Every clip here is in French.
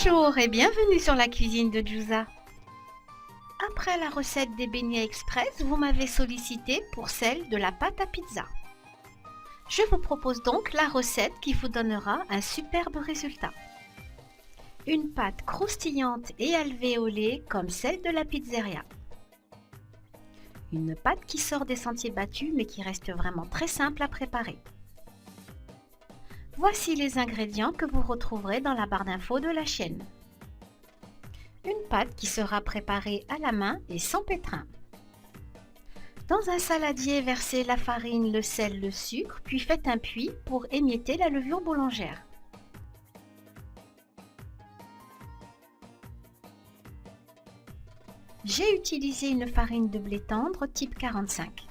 Bonjour et bienvenue sur la cuisine de Jusa. Après la recette des beignets express, vous m'avez sollicité pour celle de la pâte à pizza. Je vous propose donc la recette qui vous donnera un superbe résultat. Une pâte croustillante et alvéolée comme celle de la pizzeria. Une pâte qui sort des sentiers battus mais qui reste vraiment très simple à préparer. Voici les ingrédients que vous retrouverez dans la barre d'infos de la chaîne. Une pâte qui sera préparée à la main et sans pétrin. Dans un saladier, versez la farine, le sel, le sucre, puis faites un puits pour émietter la levure boulangère. J'ai utilisé une farine de blé tendre type 45.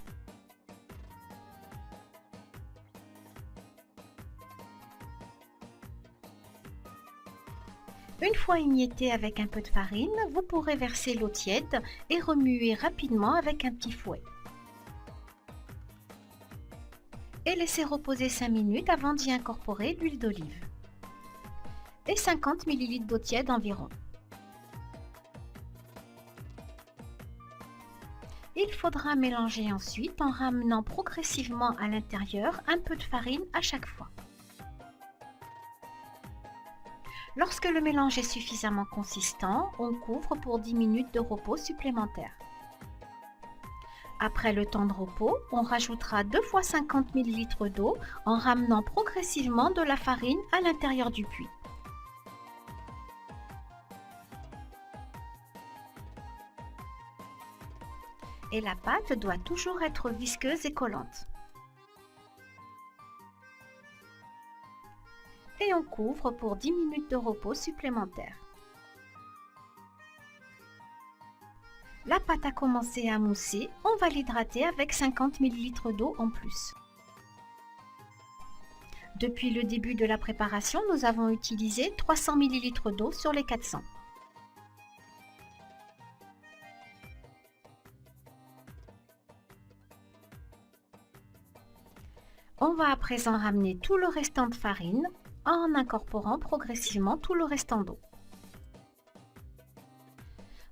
Une fois émietté avec un peu de farine, vous pourrez verser l'eau tiède et remuer rapidement avec un petit fouet. Et laisser reposer 5 minutes avant d'y incorporer l'huile d'olive. Et 50 ml d'eau tiède environ. Il faudra mélanger ensuite en ramenant progressivement à l'intérieur un peu de farine à chaque fois. Lorsque le mélange est suffisamment consistant, on couvre pour 10 minutes de repos supplémentaire. Après le temps de repos, on rajoutera 2 fois 50 ml d'eau en ramenant progressivement de la farine à l'intérieur du puits. Et la pâte doit toujours être visqueuse et collante. Et on couvre pour 10 minutes de repos supplémentaire. La pâte a commencé à mousser, on va l'hydrater avec 50 ml d'eau en plus. Depuis le début de la préparation, nous avons utilisé 300 ml d'eau sur les 400. On va à présent ramener tout le restant de farine en incorporant progressivement tout le restant d'eau.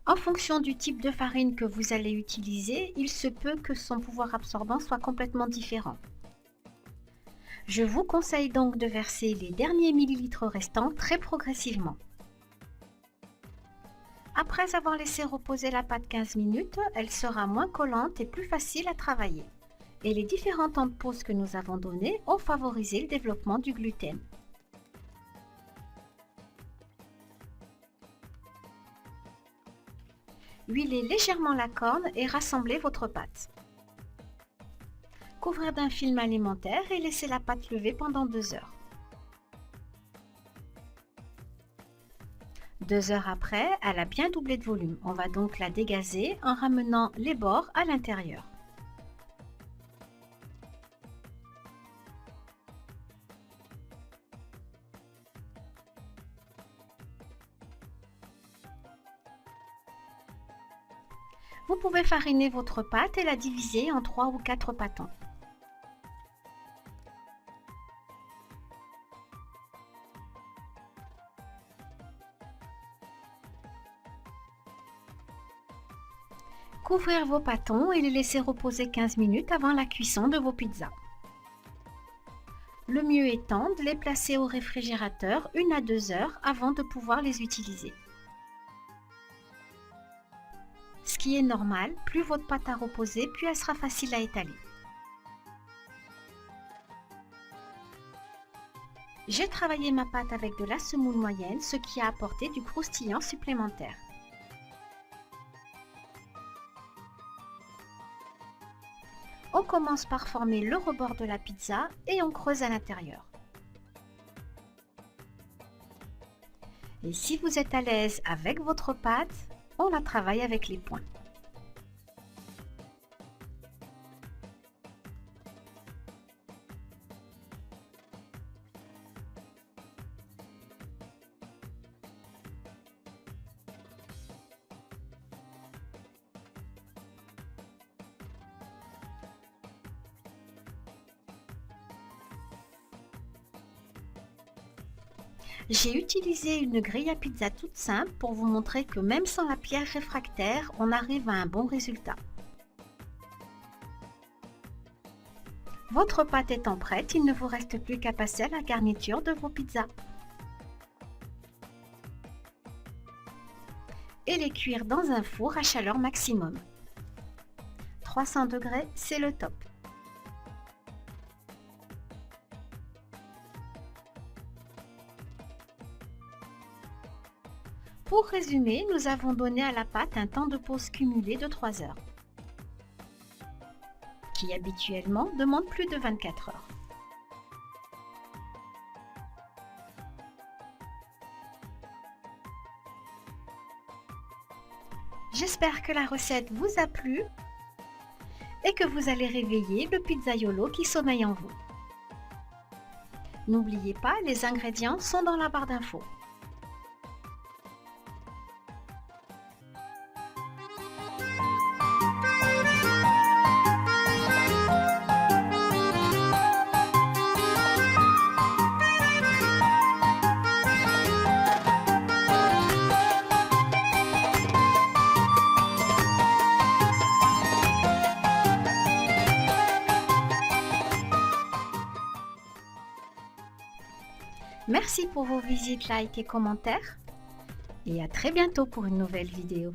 En fonction du type de farine que vous allez utiliser, il se peut que son pouvoir absorbant soit complètement différent. Je vous conseille donc de verser les derniers millilitres restants très progressivement. Après avoir laissé reposer la pâte 15 minutes, elle sera moins collante et plus facile à travailler. Et les différents temps de pause que nous avons donnés ont favorisé le développement du gluten. Huilez légèrement la corne et rassemblez votre pâte. Couvrir d'un film alimentaire et laissez la pâte lever pendant 2 heures. 2 heures après, elle a bien doublé de volume. On va donc la dégazer en ramenant les bords à l'intérieur. Vous pouvez fariner votre pâte et la diviser en 3 ou 4 pâtons. Couvrir vos pâtons et les laisser reposer 15 minutes avant la cuisson de vos pizzas. Le mieux étant de les placer au réfrigérateur 1 à 2 heures avant de pouvoir les utiliser. Ce qui est normal, plus votre pâte a reposé, plus elle sera facile à étaler. J'ai travaillé ma pâte avec de la semoule moyenne, ce qui a apporté du croustillant supplémentaire. On commence par former le rebord de la pizza et on creuse à l'intérieur. Et si vous êtes à l'aise avec votre pâte, on la travaille avec les poings. J'ai utilisé une grille à pizza toute simple pour vous montrer que même sans la pierre réfractaire, on arrive à un bon résultat. Votre pâte étant prête, il ne vous reste plus qu'à passer à la garniture de vos pizzas. Et les cuire dans un four à chaleur maximum. 300 degrés, c'est le top. Pour résumer, nous avons donné à la pâte un temps de pause cumulé de 3 heures, qui habituellement demande plus de 24 heures. J'espère que la recette vous a plu et que vous allez réveiller le pizzaiolo qui sommeille en vous. N'oubliez pas, les ingrédients sont dans la barre d'infos. Merci pour vos visites, likes et commentaires. Et à très bientôt pour une nouvelle vidéo.